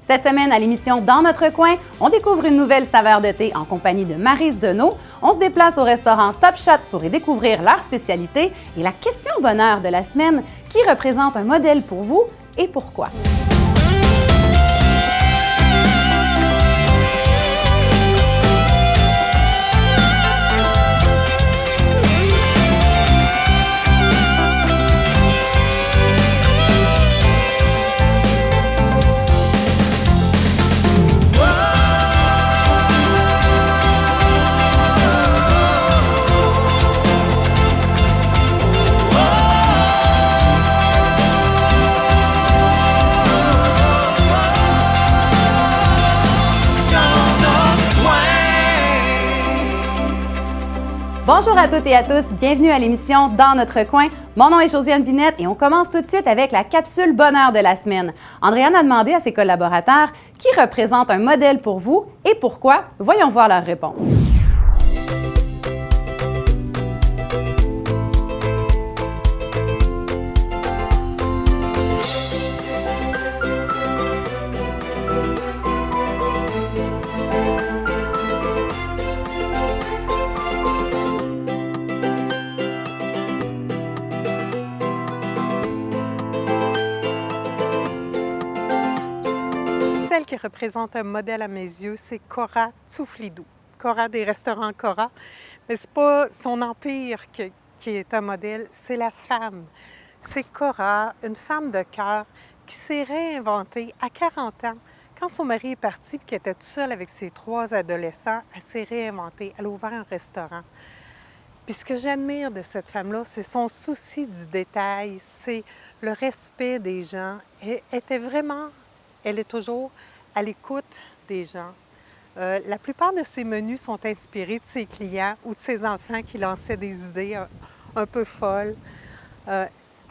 Cette semaine, à l'émission Dans notre coin, on découvre une nouvelle saveur de thé en compagnie de Maryse Deneau. On se déplace au restaurant Top Shot pour y découvrir leur spécialité. Et la question bonheur de la semaine, qui représente un modèle pour vous et pourquoi? Bonjour à toutes et à tous, bienvenue à l'émission Dans notre coin. Mon nom est Josiane Binette et on commence tout de suite avec la capsule bonheur de la semaine. Andréane a demandé à ses collaborateurs qui représente un modèle pour vous et pourquoi. Voyons voir leur réponse. Celle qui représente un modèle à mes yeux, c'est Cora Tsouflidou. Cora des restaurants Cora. Mais c'est pas son empire qui est un modèle, c'est la femme. C'est Cora, une femme de cœur qui s'est réinventée à 40 ans. Quand son mari est parti et qu'elle était toute seule avec ses 3 adolescents, elle s'est réinventée. Elle a ouvert un restaurant. Puis ce que j'admire de cette femme-là, c'est son souci du détail, c'est le respect des gens. Elle est toujours à l'écoute des gens. La plupart de ses menus sont inspirés de ses clients ou de ses enfants qui lançaient des idées un peu folles. Elle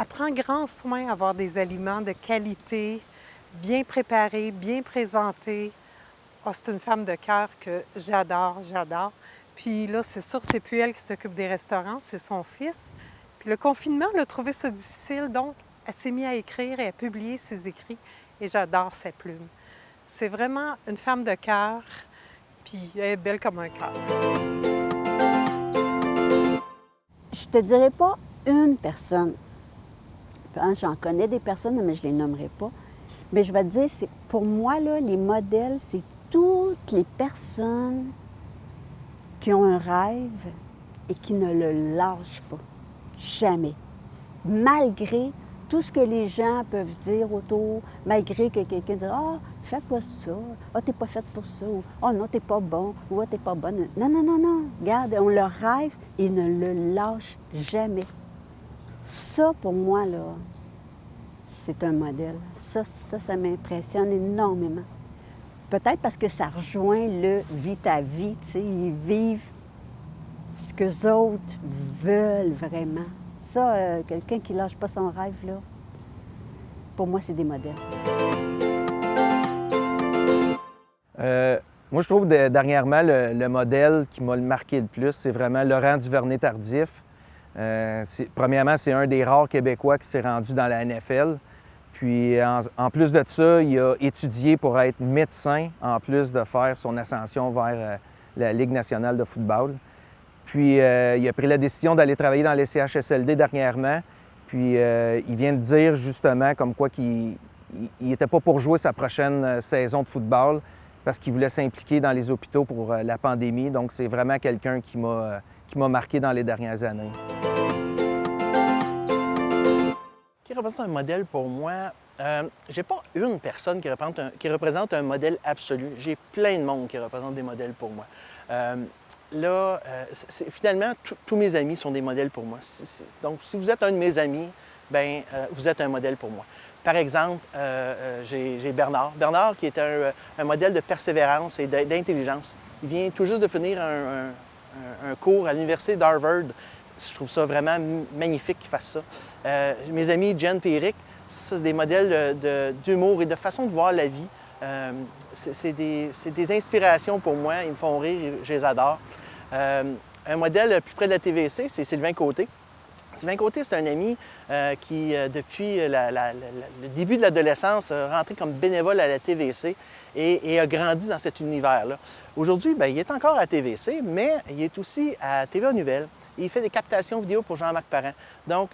prend grand soin d'avoir des aliments de qualité, bien préparés, bien présentés. Oh, c'est une femme de cœur que j'adore. Puis là, c'est sûr, c'est plus elle qui s'occupe des restaurants, c'est son fils. Puis le confinement, elle a trouvé ça difficile, donc elle s'est mise à écrire et à publier ses écrits. Et j'adore ses plumes. C'est vraiment une femme de cœur, puis elle est belle comme un cœur. Je te dirais pas une personne. J'en connais des personnes, mais je les nommerai pas. Mais je vais te dire, pour moi, là, les modèles, c'est toutes les personnes qui ont un rêve et qui ne le lâchent pas. Jamais. Malgré tout ce que les gens peuvent dire autour, malgré que quelqu'un dise « Ah, fais pas ça. Ah, t'es pas faite pour ça. » ou « Ah non, t'es pas bon. » ou « Ah, t'es pas bonne. » Non. Regarde, on leur rêve et ne le lâchent jamais. Ça, pour moi, là, c'est un modèle. Ça m'impressionne énormément. Peut-être parce que ça rejoint le « vis ta vie », tu sais, ils vivent ce qu'eux autres veulent vraiment. Ça, quelqu'un qui ne lâche pas son rêve, là, pour moi, c'est des modèles. Moi, je trouve dernièrement, le modèle qui m'a marqué le plus, c'est vraiment Laurent Duvernay-Tardif. Premièrement, c'est un des rares Québécois qui s'est rendu dans la NFL. Puis, en plus de ça, il a étudié pour être médecin, en plus de faire son ascension vers la Ligue nationale de football. Puis, il a pris la décision d'aller travailler dans les CHSLD dernièrement. Puis, il vient de dire justement comme quoi qu'il n'était pas pour jouer sa prochaine saison de football parce qu'il voulait s'impliquer dans les hôpitaux pour la pandémie. Donc, c'est vraiment quelqu'un qui m'a marqué dans les dernières années. Qui représente un modèle pour moi? J'ai pas une personne qui représente un modèle absolu. J'ai plein de monde qui représente des modèles pour moi. Finalement, tous mes amis sont des modèles pour moi. Donc, si vous êtes un de mes amis, vous êtes un modèle pour moi. Par exemple, j'ai Bernard. Bernard qui est un modèle de persévérance et d'intelligence. Il vient tout juste de finir un cours à l'Université d'Harvard. Je trouve ça vraiment magnifique qu'il fasse ça. Mes amis Jen et Eric, c'est des modèles d'humour et de façon de voir la vie. C'est des inspirations pour moi. Ils me font rire, je les adore. Un modèle plus près de la TVC, c'est Sylvain Côté. Sylvain Côté, c'est un ami qui, depuis le début de l'adolescence, est rentré comme bénévole à la TVC et a grandi dans cet univers-là. Aujourd'hui, bien, il est encore à TVC, mais il est aussi à TVA Nouvelles. Il fait des captations vidéo pour Jean-Marc Parent. Donc,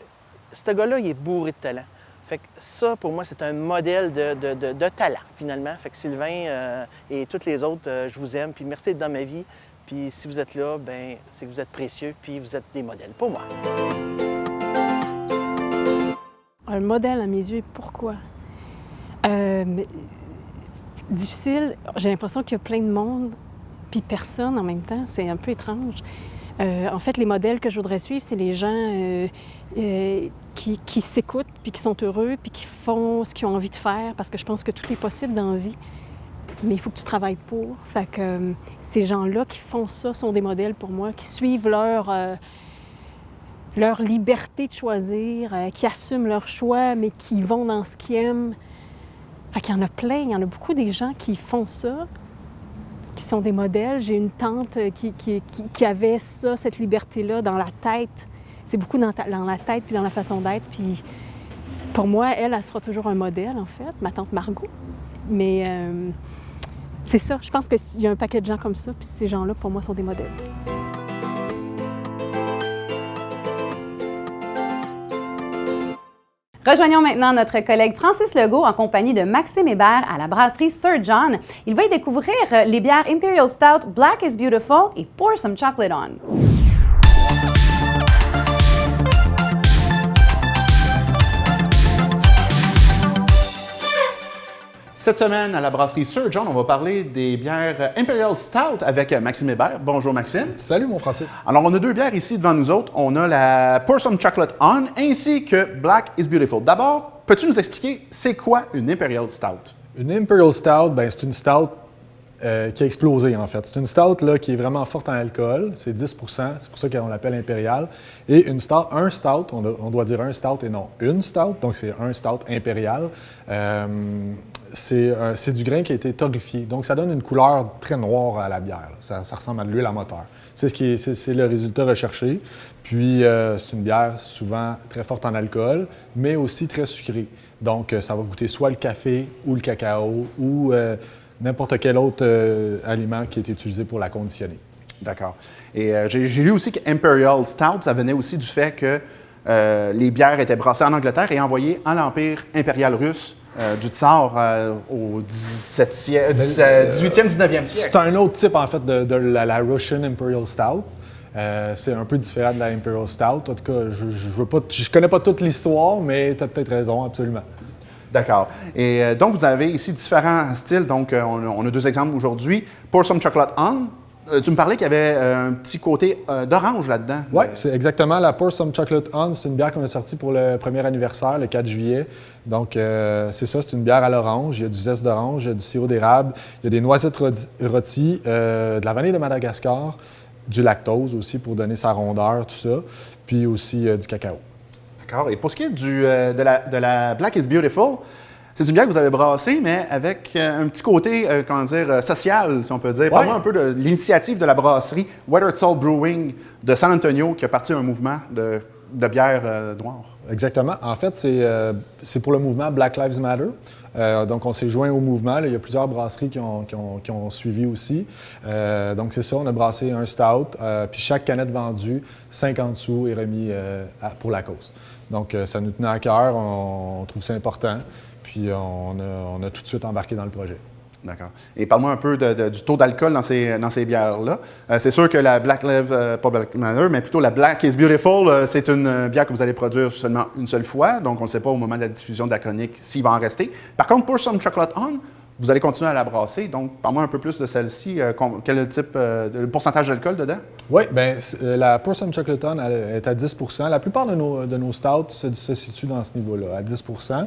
ce gars-là, il est bourré de talent. Fait que ça, pour moi, c'est un modèle de talent, finalement. Fait que Sylvain et toutes les autres, je vous aime, puis merci d'être dans ma vie. Puis si vous êtes là, bien, c'est que vous êtes précieux, puis vous êtes des modèles pour moi. Un modèle à mes yeux, pourquoi? Difficile, j'ai l'impression qu'il y a plein de monde, puis personne en même temps, c'est un peu étrange. En fait, les modèles que je voudrais suivre, c'est les gens qui s'écoutent, puis qui sont heureux, puis qui font ce qu'ils ont envie de faire, parce que je pense que tout est possible dans la vie, mais il faut que tu travailles pour. Fait que ces gens-là qui font ça sont des modèles pour moi, qui suivent leur liberté de choisir, qui assument leur choix, mais qui vont dans ce qu'ils aiment. Fait qu'il y en a plein, il y en a beaucoup des gens qui font ça, qui sont des modèles. J'ai une tante qui avait ça, cette liberté-là dans la tête. C'est beaucoup dans la tête puis dans la façon d'être. Puis pour moi, elle sera toujours un modèle, en fait, ma tante Margot. Mais c'est ça, je pense qu'il y a un paquet de gens comme ça, puis ces gens-là, pour moi, sont des modèles. Rejoignons maintenant notre collègue Francis Legault en compagnie de Maxime Hébert à la brasserie Sir John. Il va y découvrir les bières Imperial Stout, Black is Beautiful et Pour Some Chocolate On. Cette semaine, à la brasserie Sir John, on va parler des bières Imperial Stout avec Maxime Hébert. Bonjour Maxime. Salut mon Francis. Alors, on a deux bières ici devant nous autres. On a la Pour Some Chocolate On ainsi que Black is Beautiful. D'abord, peux-tu nous expliquer c'est quoi une Imperial Stout? Une Imperial Stout, c'est une stout qui a explosé en fait. C'est une stout là, qui est vraiment forte en alcool, c'est 10 %, c'est pour ça qu'on l'appelle impériale. Et un stout, on doit dire un stout et non une stout, donc c'est un stout impérial. C'est du grain qui a été torréfié, donc ça donne une couleur très noire à la bière. Ça ressemble à de l'huile à moteur. C'est le résultat recherché. Puis c'est une bière souvent très forte en alcool, mais aussi très sucrée. Donc ça va goûter soit le café ou le cacao ou n'importe quel autre aliment qui est utilisé pour la conditionner. D'accord. Et j'ai lu aussi que Imperial Stout, ça venait aussi du fait que les bières étaient brassées en Angleterre et envoyées à l'Empire impérial russe du Tsar au 18e, 19e siècle. C'est un autre type, en fait, de la Russian Imperial Stout. C'est un peu différent de la Imperial Stout. En tout cas, je connais pas toute l'histoire, mais tu as peut-être raison, absolument. D'accord. Et donc, vous avez ici différents styles. Donc, on a deux exemples aujourd'hui. Pour Some Chocolate On. Tu me parlais qu'il y avait un petit côté d'orange là-dedans. Oui, c'est exactement. La Pour Some Chocolate On, c'est une bière qu'on a sortie pour le premier anniversaire, le 4 juillet. Donc, c'est ça, c'est une bière à l'orange. Il y a du zeste d'orange, il y a du sirop d'érable, il y a des noisettes rôties, de la vanille de Madagascar, du lactose aussi pour donner sa rondeur, tout ça, puis aussi du cacao. D'accord. Et pour ce qui est de la Black is Beautiful, c'est une bière que vous avez brassée, mais avec un petit côté, social, si on peut dire. Ouais. Parle-moi un peu de l'initiative de la brasserie Weathered Salt Brewing de San Antonio qui a parti un mouvement de bière noire. Exactement. En fait, c'est pour le mouvement Black Lives Matter. Donc, on s'est joint au mouvement. Là, il y a plusieurs brasseries qui ont suivi aussi. Donc, c'est ça, on a brassé un stout. Puis chaque canette vendue, 50 sous est remis pour la cause. Donc, ça nous tenait à cœur. On trouve ça important. Puis on a tout de suite embarqué dans le projet. D'accord. Et parle-moi un peu du taux d'alcool dans ces bières-là. C'est sûr que la Black Lives, pas Black Matter, mais plutôt la Black is Beautiful, c'est une bière que vous allez produire seulement une seule fois. Donc, on ne sait pas au moment de la diffusion de la chronique s'il va en rester. Par contre, pour Some Chocolate On, vous allez continuer à la brasser. Donc, parle-moi un peu plus de celle-ci. Quel est le pourcentage d'alcool dedans? Oui, bien, la Pour Some Chocolate On est à 10 %. La plupart de nos stouts se situent dans ce niveau-là, à 10 %.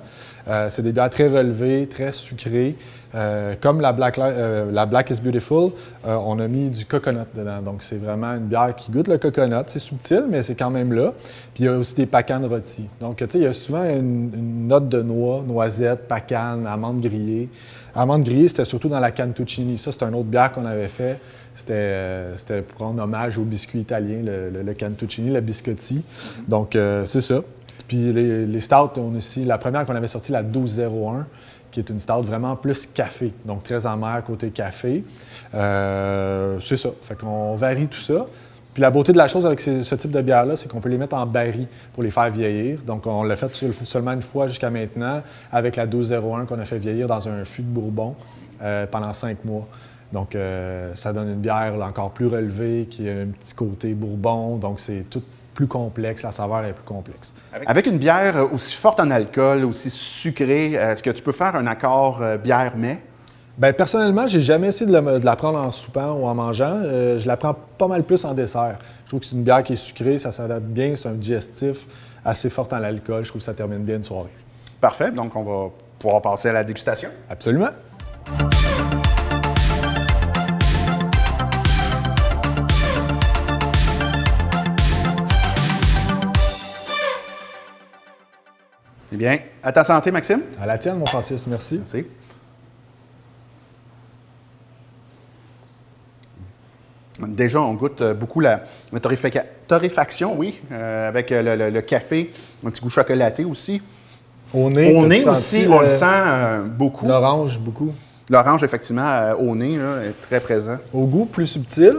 C'est des bières très relevées, très sucrées. Comme la Black is Beautiful, on a mis du coconut dedans. Donc, c'est vraiment une bière qui goûte le coconut. C'est subtil, mais c'est quand même là. Puis, il y a aussi des pacanes rôties. Donc, tu sais, il y a souvent une note de noix, noisettes, pacanes, amandes grillées. Amandes grillées, c'était surtout dans la cantuccini. Ça, c'est une autre bière qu'on avait fait. C'était pour rendre hommage au biscuit italien, le cantuccini, le biscotti. Donc, c'est ça. Puis, les stouts, on a aussi la première qu'on avait sortie, la 1201, qui est une stout vraiment plus café, donc très amère côté café. C'est ça. Fait qu'on varie tout ça. Puis la beauté de la chose avec ce type de bière-là, c'est qu'on peut les mettre en baril pour les faire vieillir. Donc on l'a fait seulement une fois jusqu'à maintenant avec la 1201 qu'on a fait vieillir dans un fût de Bourbon pendant 5 mois. Donc ça donne une bière là, encore plus relevée, qui a un petit côté Bourbon. Donc c'est tout plus complexe, la saveur est plus complexe. Avec une bière aussi forte en alcool, aussi sucrée, est-ce que tu peux faire un accord bière-mets? Bien, personnellement, j'ai jamais essayé de la prendre en soupant ou en mangeant. Je la prends pas mal plus en dessert. Je trouve que c'est une bière qui est sucrée, ça s'adapte bien, c'est un digestif assez fort en alcool. Je trouve que ça termine bien une soirée. Parfait, donc on va pouvoir passer à la dégustation. Absolument. Eh bien, à ta santé, Maxime. À la tienne, mon Francis, merci. Merci. Déjà, on goûte beaucoup la torréfaction, oui, avec le café, un petit goût chocolaté aussi. Au nez, aussi, on le sent beaucoup. L'orange, beaucoup. L'orange, effectivement, au nez, là, est très présent. Au goût, plus subtil.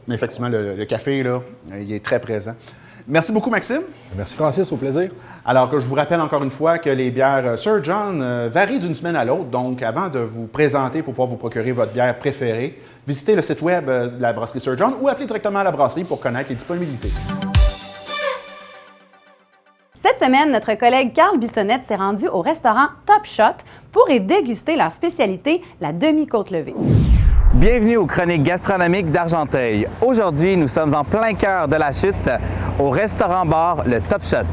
Mais effectivement, le café, là, il est très présent. Merci beaucoup, Maxime. Merci, Francis. Au plaisir. Alors que je vous rappelle encore une fois que les bières Sir John varient d'une semaine à l'autre. Donc, avant de vous présenter pour pouvoir vous procurer votre bière préférée, visitez le site web de la brasserie Sir John ou appelez directement à la brasserie pour connaître les disponibilités. Cette semaine, notre collègue Carl Bissonnette s'est rendu au restaurant Top Shot pour y déguster leur spécialité, la demi-côte levée. Bienvenue aux Chroniques gastronomiques d'Argenteuil. Aujourd'hui, nous sommes en plein cœur de la chute au restaurant-bar Le Top Shot.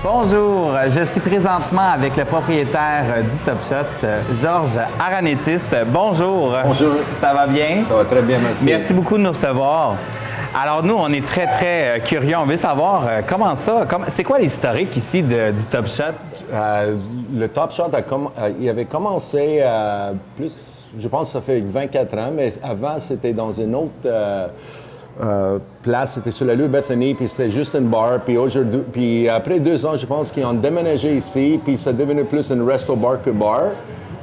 Bonjour, je suis présentement avec le propriétaire du Top Shot, Georges Aranetis. Bonjour. Bonjour. Ça va bien? Ça va très bien, merci. Merci beaucoup de nous recevoir. Alors nous, on est très curieux. On veut savoir comment ça, c'est quoi l'historique ici du Top Shot? Le Top Shot, il avait commencé je pense que ça fait 24 ans, mais avant, c'était dans une autre... place, c'était sur la rue Bethany, puis c'était juste une bar. Puis après 2 ans, je pense qu'ils ont déménagé ici, puis ça est devenu plus un resto-bar que bar.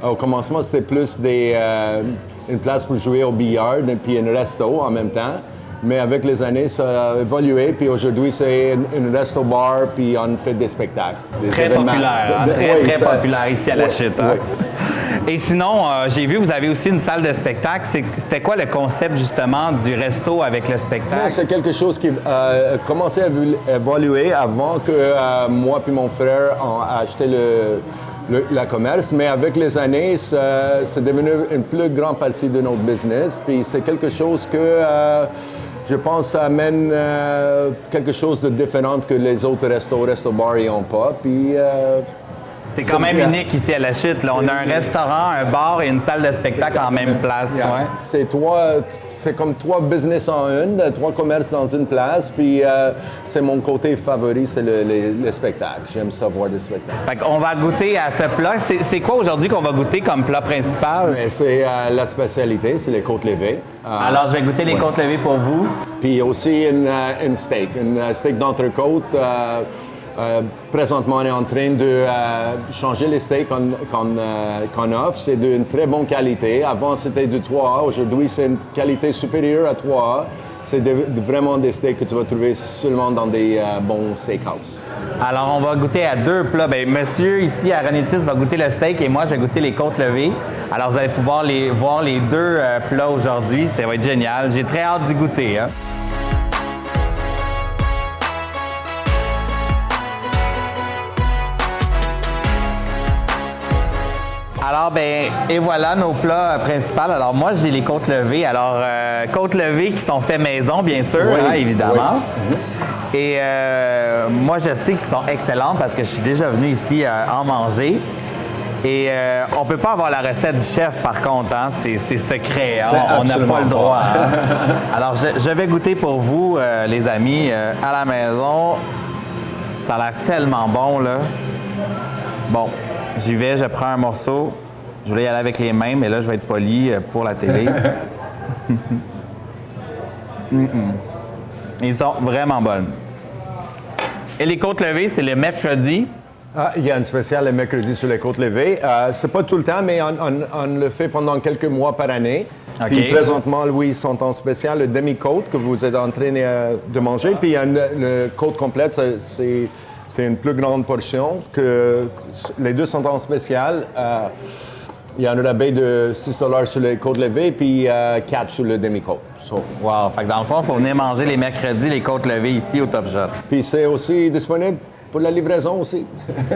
Au commencement, c'était plus une place pour jouer au billard, puis un resto en même temps. Mais avec les années, ça a évolué, puis aujourd'hui, c'est un resto-bar, puis on fait des spectacles. Très populaire, très populaire ici à la chute. Hein? Et sinon, j'ai vu, vous avez aussi une salle de spectacle. C'était quoi le concept, justement, du resto avec le spectacle? C'est quelque chose qui a commencé à évoluer avant que moi et mon frère ont acheté le commerce. Mais avec les années, c'est devenu une plus grande partie de notre business. Puis c'est quelque chose que... je pense que ça amène quelque chose de différent que les autres resto-bars n'ont pas. Puis, c'est quand même unique ici à la chute. Là. On a un restaurant, un bar et une salle de spectacle en même place. Ouais. C'est comme 3 business en une, 3 commerces dans une place. Puis c'est mon côté favori, c'est le spectacle. J'aime ça voir des spectacles. Fait qu'on va goûter à ce plat. C'est quoi aujourd'hui qu'on va goûter comme plat principal? C'est la spécialité, c'est les côtes levées. Alors, je vais goûter les côtes levées pour vous. Puis aussi une steak d'entrecôte. Présentement, on est en train de changer les steaks qu'on offre. C'est d'une très bonne qualité. Avant, c'était du 3A. Aujourd'hui, c'est une qualité supérieure à 3A. C'est vraiment des steaks que tu vas trouver seulement dans des bons steakhouse. Alors, on va goûter à 2 plats. Bien, monsieur ici à Ronitis va goûter le steak et moi, je vais goûter les côtes levées. Alors, vous allez pouvoir voir les 2 plats aujourd'hui. Ça va être génial. J'ai très hâte d'y goûter. Hein? Alors, ben, et voilà nos plats principaux. Alors, moi, j'ai les côtes levées. Alors, côtes levées qui sont faites maison, bien sûr, Oui, hein, évidemment. oui. Et moi, je sais qu'elles sont excellentes parce que je suis déjà venu ici en manger. Et on ne peut pas avoir la recette du chef, par contre. Hein? C'est secret. Hein? On n'a pas le droit. Hein? Alors, je vais goûter pour vous, les amis, à la maison. Ça a l'air tellement bon, là. Bon, j'y vais, je prends un morceau. Je voulais y aller avec les mains, mais là, je vais être poli pour la télé. Ils sont vraiment bonnes. Et les côtes levées, c'est le mercredi. Ah, il y a un spécial le mercredi sur les côtes levées. C'est pas tout le temps, mais on le fait pendant quelques mois par année. OK. Puis présentement, oui, ils sont en spécial, le demi-côte que vous êtes en train de manger. Puis il y a le côte complète, c'est une plus grande portion. Les 2 sont en spécial. Il y a un rabais de 6 $ sur les côtes levées, puis 4 sur le demi-côte. Wow! Fait que dans le fond, il faut venir manger les mercredis les côtes levées ici au Top Shot. Puis c'est aussi disponible pour la livraison aussi.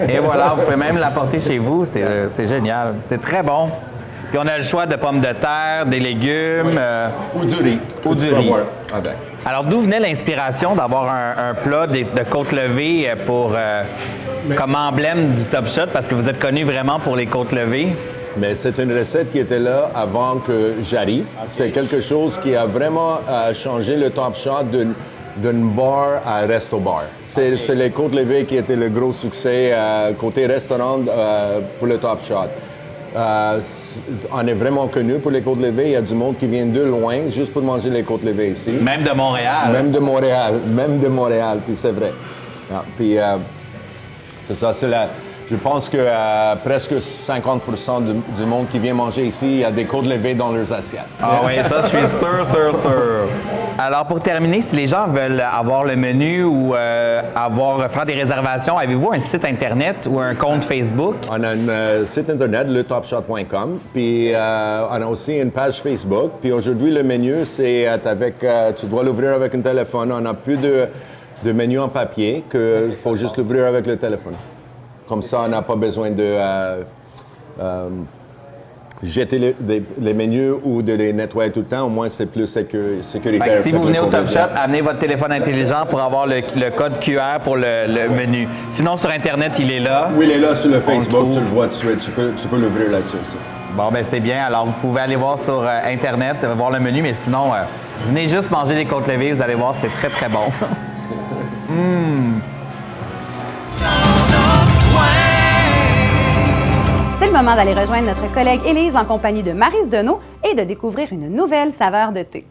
Et voilà, vous pouvez même l'apporter chez vous. C'est génial. C'est très bon. Puis on a le choix de pommes de terre, des légumes. Ou du riz. Ou du riz. Avec. Alors, d'où venait l'inspiration d'avoir un plat de côtes levées comme emblème du Top Shot? Parce que vous êtes connu vraiment pour les côtes levées. Mais c'est une recette qui était là avant que j'arrive. C'est quelque chose qui a vraiment changé le Top Shot d'une bar à resto-bar. C'est les côtes levées qui étaient le gros succès côté restaurant pour le Top Shot. On est vraiment connu pour les côtes levées. Il y a du monde qui vient de loin juste pour manger les côtes levées ici. Même de Montréal. Même de Montréal, puis c'est vrai. Puis c'est ça, je pense que presque 50% du monde qui vient manger ici, il y a des côtes levées dans leurs assiettes. Ah oui, ça, je suis sûr. Alors, pour terminer, si les gens veulent avoir le menu ou faire des réservations, avez-vous un site Internet ou un compte Facebook? On a un site Internet, letopshot.com, puis on a aussi une page Facebook. Puis aujourd'hui, le menu, c'est tu dois l'ouvrir avec un téléphone. On n'a plus de menu en papier, qu'il faut juste l'ouvrir avec le téléphone. Comme ça, on n'a pas besoin de jeter les menus ou de les nettoyer tout le temps. Au moins, c'est plus sécuritaire. Si vous venez au Top Shot, amenez votre téléphone intelligent pour avoir le code QR pour le menu. Sinon, sur Internet, il est là. Oui, il est là sur le Facebook. Tu le vois tout de suite. Tu peux l'ouvrir là-dessus aussi. Bon, ben c'est bien. Alors, vous pouvez aller voir sur Internet, voir le menu, mais sinon, venez juste manger des côtes levées. Vous allez voir, c'est très, très bon. C'est le moment d'aller rejoindre notre collègue Élise en compagnie de Maryse Deneau et de découvrir une nouvelle saveur de thé.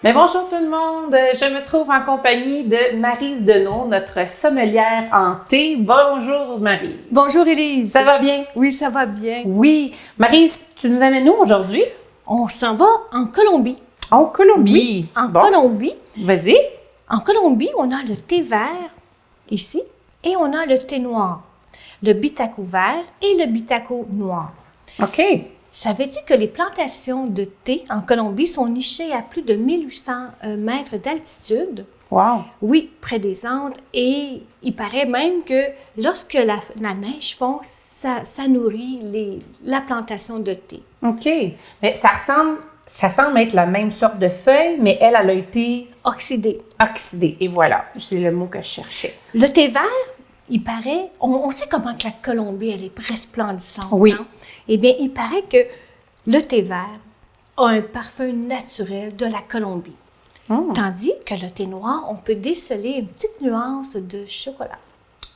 Mais bonjour tout le monde, je me trouve en compagnie de Maryse Deneau, notre sommelière en thé. Bonjour Maryse. Bonjour Élise. Ça va bien? Oui, ça va bien. Oui. Maryse, tu nous amènes où aujourd'hui? On s'en va en Colombie. En Colombie? Oui, en Colombie. Vas-y. En Colombie, on a le thé vert ici et on a le thé noir, le bitaco vert et le bitaco noir. OK. Savais-tu que les plantations de thé en Colombie sont nichées à plus de 1800 mètres d'altitude? Wow! Oui, près des Andes. Et il paraît même que lorsque la neige fond, ça nourrit la plantation de thé. OK. Mais ça semble être la même sorte de feuille, mais elle a été oxydée. Oxydée, et voilà, c'est le mot que je cherchais. Le thé vert, il paraît, on sait comment que la Colombie, elle est resplendissante. Oui. Hein? Eh bien, il paraît que le thé vert a un parfum naturel de la Colombie. Tandis que le thé noir, on peut déceler une petite nuance de chocolat.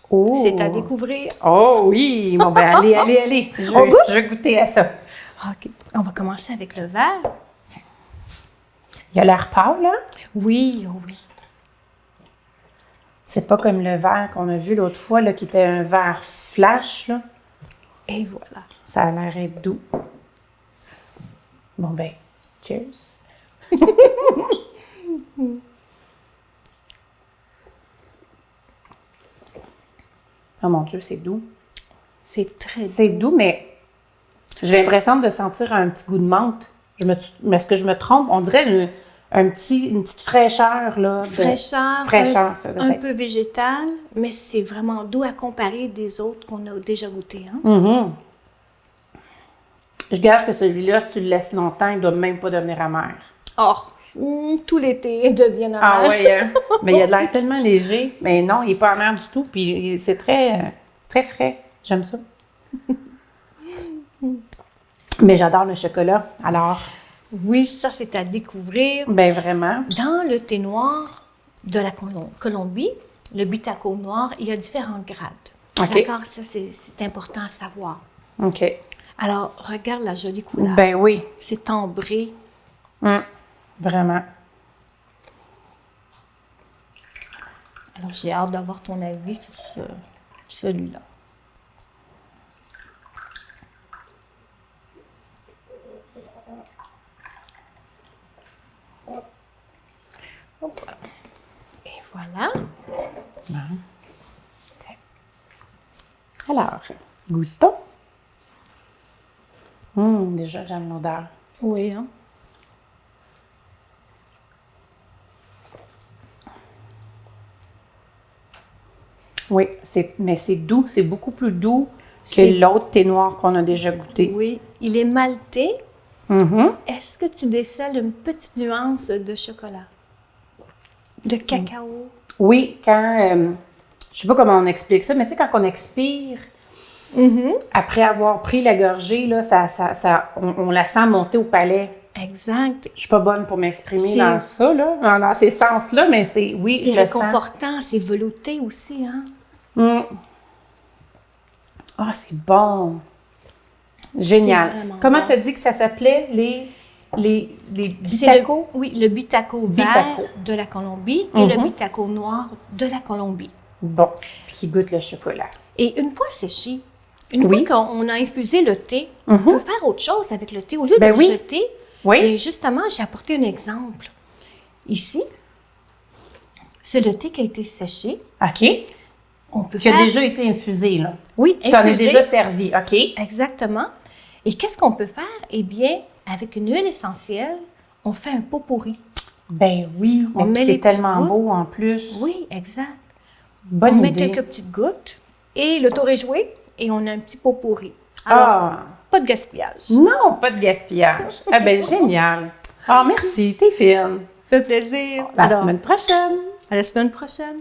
Oh. C'est à découvrir. Oh oui! Bon, ben allez. Je vais goûter à ça. OK. On va commencer avec le vert. Il a l'air pâle, là? Oui, oh oui. C'est pas comme le vert qu'on a vu l'autre fois, là, qui était un vert flash, là. Et voilà. Ça a l'air être doux. Bon, ben, cheers. Oh mon Dieu, c'est doux. C'est très C'est doux, mais j'ai l'impression de sentir un petit goût de menthe. Est-ce que je me trompe? On dirait une petite fraîcheur, là. Fraîcheur, ça doit un être. peu végétal, mais c'est vraiment doux à comparer des autres qu'on a déjà goûtés. Hein? Mhm. Je gage que celui-là, si tu le laisses longtemps, il ne doit même pas devenir amer. Oh, tout l'été devient amer. Ah oui, hein? Mais il a de l'air tellement léger. Mais non, il n'est pas amer du tout. Puis c'est très frais. J'aime ça. Mais j'adore le chocolat. Alors, Oui, ça, c'est à découvrir. ben vraiment. Dans le thé noir de la Colombie, le Bitaco noir, il y a différents grades. OK. D'accord? Ça, c'est important à savoir. OK. Alors, regarde la jolie couleur. Ben oui. C'est ambré. Vraiment. Alors, j'ai hâte d'avoir ton avis sur celui-là. Hop. Et voilà. Alors, goûtons. Déjà, j'aime l'odeur. Oui, hein? Oui, mais c'est doux. C'est beaucoup plus doux que C'est- l'autre thé noir qu'on a déjà goûté. Oui. Il est maltais. Mhm. Est-ce que tu décèles une petite nuance de chocolat? De cacao? Oui, quand... je sais pas comment on explique ça, mais tu sais, quand on expire, après avoir pris la gorgée, là, on la sent monter au palais. Exact. Je suis pas bonne pour m'exprimer C'est- dans ça, là, dans ces sens-là, mais c'est... Oui, C'est je le sens. réconfortant, c'est velouté aussi, hein? Ah, c'est bon! Génial. C'est vraiment Comment bon. tu as dit que ça s'appelle, les C'est Bitaco? le Bitaco vert Bitaco. de la Colombie et le Bitaco noir de la Colombie. Bon, puis qui goûte le chocolat. Et une fois séché, une Oui. fois qu'on a infusé le thé, on peut faire autre chose avec le thé. Au lieu Ben de oui. le jeter, Oui. et justement, j'ai apporté un exemple. Ici, c'est le thé qui a été séché. OK. On peut Qui a faire... déjà été infusé, là. Oui, Tu t'en es infusé. déjà servi, OK. Exactement. Et qu'est-ce qu'on peut faire? Eh bien, avec une huile essentielle, on fait un pot pourri. Ben oui, On mais met puis les c'est tellement petites beau en plus. Oui, exact. Bonne on met idée. quelques petites gouttes et le tour est joué et on a un petit pot pourri. Alors, pas de gaspillage. Non, pas de gaspillage. Ah ben génial. Ah merci, t'es fine. Ça fait plaisir. À la Alors, semaine prochaine. à la semaine prochaine.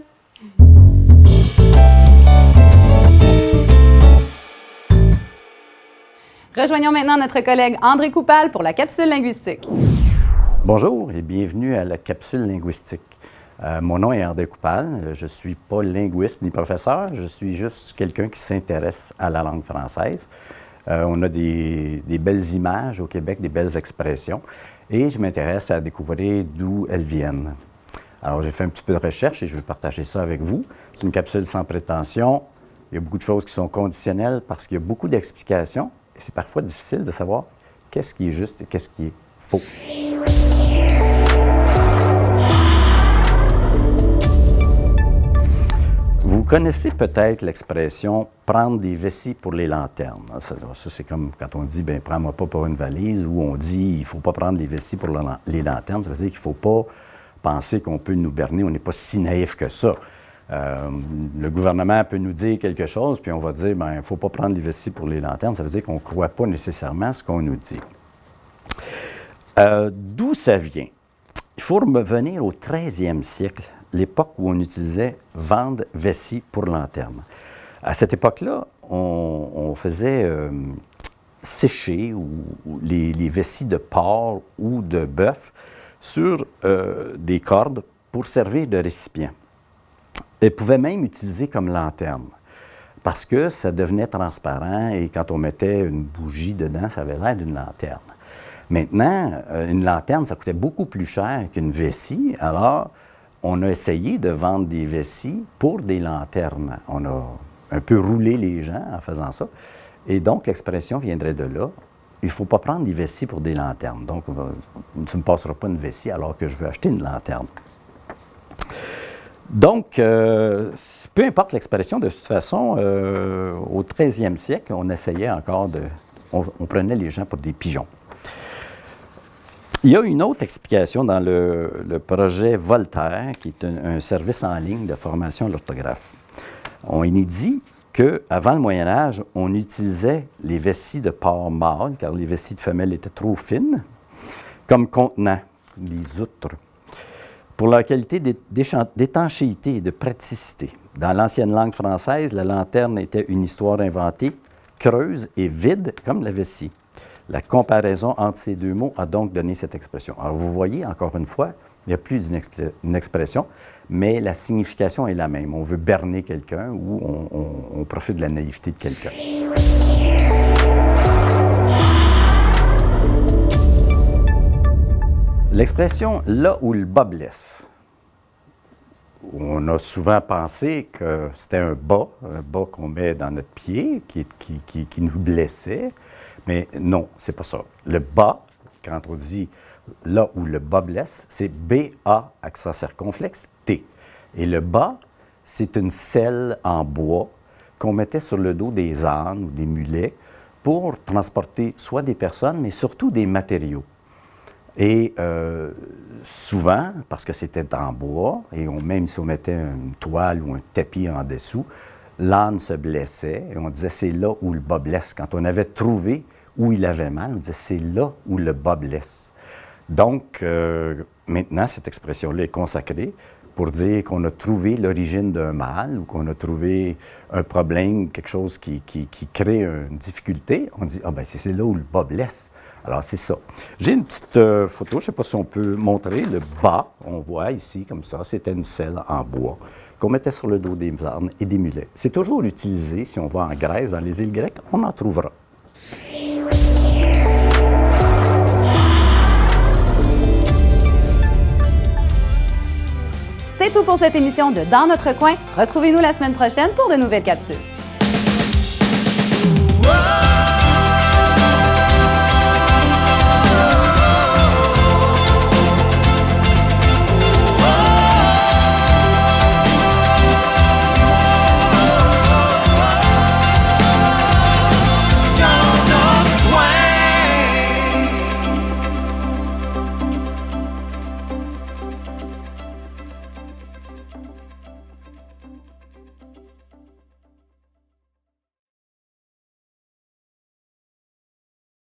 Rejoignons maintenant notre collègue André Coupal pour la capsule linguistique. Bonjour et bienvenue à la capsule linguistique. Mon nom est André Coupal. Je ne suis pas linguiste ni professeur. Je suis juste quelqu'un qui s'intéresse à la langue française. On a des belles images au Québec, des belles expressions, et je m'intéresse à découvrir d'où elles viennent. Alors, j'ai fait un petit peu de recherche et je vais partager ça avec vous. C'est une capsule sans prétention. Il y a beaucoup de choses qui sont conditionnelles parce qu'il y a beaucoup d'explications et c'est parfois difficile de savoir qu'est-ce qui est juste et qu'est-ce qui est faux. Vous connaissez peut-être l'expression « prendre des vessies pour les lanternes ». Ça, c'est comme quand on dit « prends-moi pas pour une valise » ou on dit « il ne faut pas prendre des vessies pour les lanternes ». Ça veut dire qu'il ne faut pas penser qu'on peut nous berner, on n'est pas si naïf que ça. Le gouvernement peut nous dire quelque chose, puis on va dire « il ne faut pas prendre des vessies pour les lanternes ». Ça veut dire qu'on ne croit pas nécessairement ce qu'on nous dit. D'où ça vient? Il faut revenir au 13e siècle, l'époque où on utilisait « vendre vessie pour lanterne ». À cette époque-là, on faisait sécher les vessies de porc ou de bœuf sur des cordes pour servir de récipient. Elles pouvaient même utiliser comme lanterne parce que ça devenait transparent et quand on mettait une bougie dedans, ça avait l'air d'une lanterne. Maintenant, une lanterne, ça coûtait beaucoup plus cher qu'une vessie. Alors, on a essayé de vendre des vessies pour des lanternes. On a un peu roulé les gens en faisant ça. Et donc, l'expression viendrait de là. Il ne faut pas prendre des vessies pour des lanternes. Donc, tu ne me passeras pas une vessie alors que je veux acheter une lanterne. Donc, peu importe l'expression, de toute façon, au 13e siècle, on essayait encore de... On prenait les gens pour des pigeons. Il y a une autre explication dans le projet Voltaire, qui est un service en ligne de formation à l'orthographe. On y dit qu'avant le Moyen Âge, on utilisait les vessies de porc mâle, car les vessies de femelle étaient trop fines, comme contenant les outres, pour leur qualité d'étanchéité et de praticité. Dans l'ancienne langue française, la lanterne était une histoire inventée, creuse et vide, comme la vessie. La comparaison entre ces deux mots a donc donné cette expression. Alors, vous voyez, encore une fois, il n'y a plus une expression, mais la signification est la même. On veut berner quelqu'un ou on profite de la naïveté de quelqu'un. L'expression « là où le bas blesse », on a souvent pensé que c'était un bas qu'on met dans notre pied, qui nous blessait, mais non, c'est pas ça. Le bas, quand on dit « là où le bas blesse », c'est B-A, accent circonflexe, T. Et le bas, c'est une selle en bois qu'on mettait sur le dos des ânes ou des mulets pour transporter soit des personnes, mais surtout des matériaux. Et souvent, parce que c'était en bois, et même si on mettait une toile ou un tapis en dessous, l'âne se blessait, et on disait c'est là où le bas blesse. Quand on avait trouvé où il avait mal, on disait c'est là où le bas blesse. Donc, maintenant, cette expression-là est consacrée pour dire qu'on a trouvé l'origine d'un mal ou qu'on a trouvé un problème, quelque chose qui crée une difficulté. On dit, ah ben c'est là où le bas blesse. Alors, c'est ça. J'ai une petite photo, je ne sais pas si on peut montrer. Le bas, on voit ici, comme ça, c'était une selle en bois qu'on mettait sur le dos des ânes et des mulets. C'est toujours utilisé, si on va en Grèce, dans les îles grecques, on en trouvera. C'est tout pour cette émission de Dans notre coin. Retrouvez-nous la semaine prochaine pour de nouvelles capsules.